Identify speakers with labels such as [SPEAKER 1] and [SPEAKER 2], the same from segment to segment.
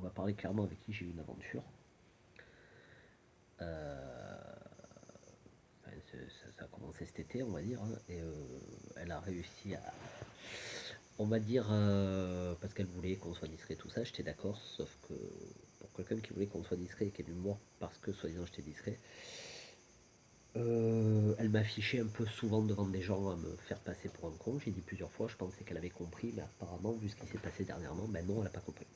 [SPEAKER 1] va parler clairement avec qui j'ai eu une aventure. Euh, enfin, ça a commencé cet été, on va dire, hein, et elle a réussi à, on va dire, parce qu'elle voulait qu'on soit discret, tout ça, j'étais d'accord, sauf que pour quelqu'un qui voulait qu'on soit discret et qui est d'humour parce que soi-disant j'étais discret, elle m'affichait un peu souvent devant des gens à me faire passer pour un con. J'ai dit plusieurs fois, je pensais qu'elle avait compris, mais apparemment, vu ce qui s'est passé dernièrement, ben non, elle n'a pas compris.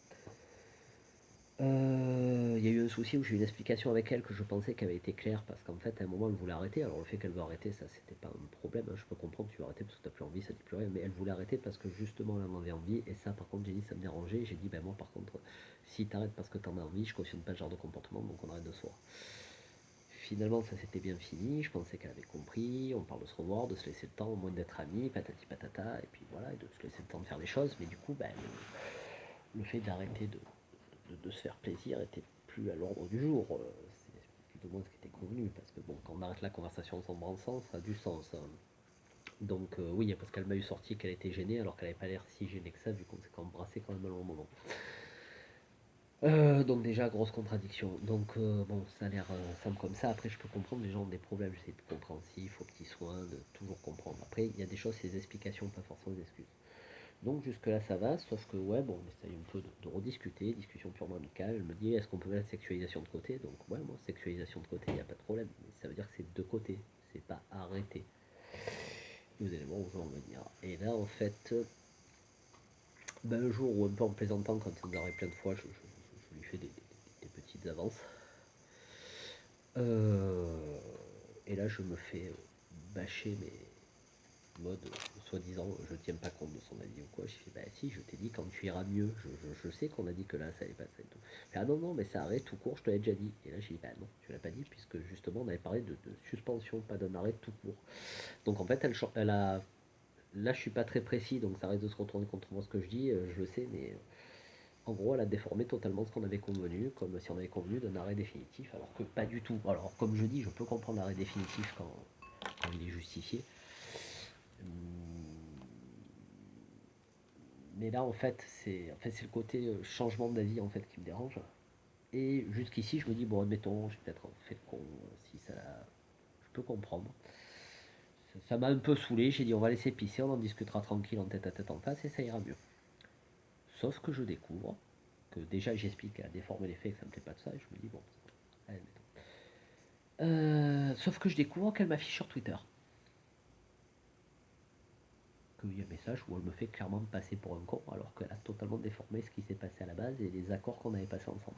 [SPEAKER 1] Il y a eu un souci où j'ai eu une explication avec elle que je pensais qu'elle avait été claire parce qu'en fait à un moment elle voulait arrêter. Alors le fait qu'elle veut arrêter, ça c'était pas un problème, hein. Je peux comprendre, tu veux arrêter parce que t'as plus envie, ça dit plus rien, mais elle voulait arrêter parce que justement elle en avait envie, et ça par contre j'ai dit ça me dérangeait. J'ai dit ben moi par contre si t'arrêtes parce que t'en as envie, je cautionne pas ce genre de comportement, donc on arrête de se voir. Finalement ça s'était bien fini, je pensais qu'elle avait compris, on parle de se revoir, de se laisser le temps au moins d'être amis, patati patata, et puis voilà, et de se laisser le temps de faire les choses, mais du coup ben, le fait d'arrêter de se faire plaisir était plus à l'ordre du jour. C'est plus ou moins ce qui était convenu, parce que bon, quand on arrête la conversation sans bon sens, ça a du sens, hein. Donc oui, parce qu'elle m'a eu sorti qu'elle était gênée, alors qu'elle n'avait pas l'air si gênée que ça, vu qu'on s'est embrassé quand même à un long moment. Donc déjà, grosse contradiction. Donc bon, ça a l'air simple comme ça. Après, je peux comprendre, les gens ont des problèmes, j'essaie de compréhensif, aux petits soins, de toujours comprendre. Après, il y a des choses, c'est des explications, pas forcément des excuses. Donc jusque-là ça va, sauf que ouais, bon, on essaye un peu de rediscuter, discussion purement amicale. Elle me dit est-ce qu'on peut mettre la sexualisation de côté? Donc ouais, moi, sexualisation de côté, il n'y a pas de problème. Mais ça veut dire que c'est de côté, c'est pas arrêté. Vous allez voir où je veux en venir. Et là, en fait, ben, un jour où un peu en plaisantant, quand ça nous arrive plein de fois, je lui fais des petites avances. Euh, et là, je me fais bâcher, mais mode soi-disant je tiens pas compte de son avis ou quoi. Je fais bah si, je t'ai dit quand tu iras mieux, je sais qu'on a dit que là ça allait pas ça et tout. Ah non non mais ça arrête tout court, je te l'ai déjà dit. Et là j'ai dit bah non, tu l'as pas dit puisque justement on avait parlé de suspension, pas d'un arrêt tout court. Donc en fait elle a, là je suis pas très précis donc ça risque de se retourner contre moi ce que je dis, je le sais, mais en gros elle a déformé totalement ce qu'on avait convenu, comme si on avait convenu d'un arrêt définitif, alors que pas du tout. Alors comme je dis, je peux comprendre l'arrêt définitif quand il est justifié. Mais là, en fait, c'est le côté changement d'avis en fait qui me dérange. Et jusqu'ici, je me dis bon, admettons, j'ai peut-être fait le con. Si ça, je peux comprendre. Ça m'a un peu saoulé. J'ai dit on va laisser pisser, on en discutera tranquille en tête à tête en face et ça ira mieux. Sauf que je découvre que déjà j'explique qu'elle a déformé les faits, que ça me plaît pas de ça. Et je me dis bon, allez, admettons. Sauf que je découvre qu'elle m'affiche sur Twitter qu'il y a un message où elle me fait clairement passer pour un con alors qu'elle a totalement déformé ce qui s'est passé à la base et les accords qu'on avait passés ensemble.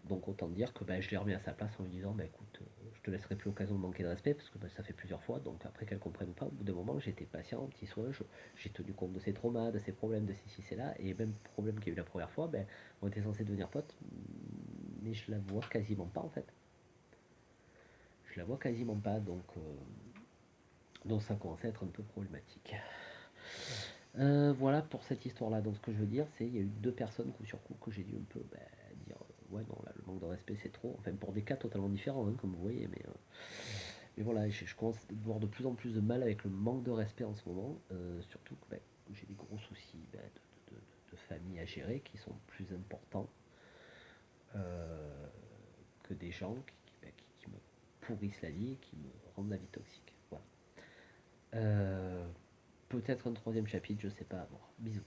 [SPEAKER 1] Donc autant dire que bah, je l'ai remis à sa place en lui disant bah écoute, je te laisserai plus l'occasion de manquer de respect parce que bah, ça fait plusieurs fois, donc après qu'elle comprenne pas, au bout d'un moment j'ai été patient, petit soin, j'ai tenu compte de ses traumas, de ses problèmes, de ceci, c'est là, et même problème qu'il y a eu la première fois, ben, on était censé devenir potes, mais je la vois quasiment pas en fait. Je la vois quasiment pas, donc ça commence à être un peu problématique. Voilà pour cette histoire-là. Donc ce que je veux dire, c'est qu'il y a eu deux personnes coup sur coup que j'ai dû un peu bah, dire ouais non là le manque de respect c'est trop. Enfin pour des cas totalement différents hein, comme vous voyez, mais voilà, je commence à voir de plus en plus de mal avec le manque de respect en ce moment. Surtout que bah, j'ai des gros soucis bah, de famille à gérer qui sont plus importants euh, que des gens qui me pourrissent la vie et qui me rendent la vie toxique. Voilà. Euh, Peut-être un troisième chapitre, je sais pas. Bon, bisous.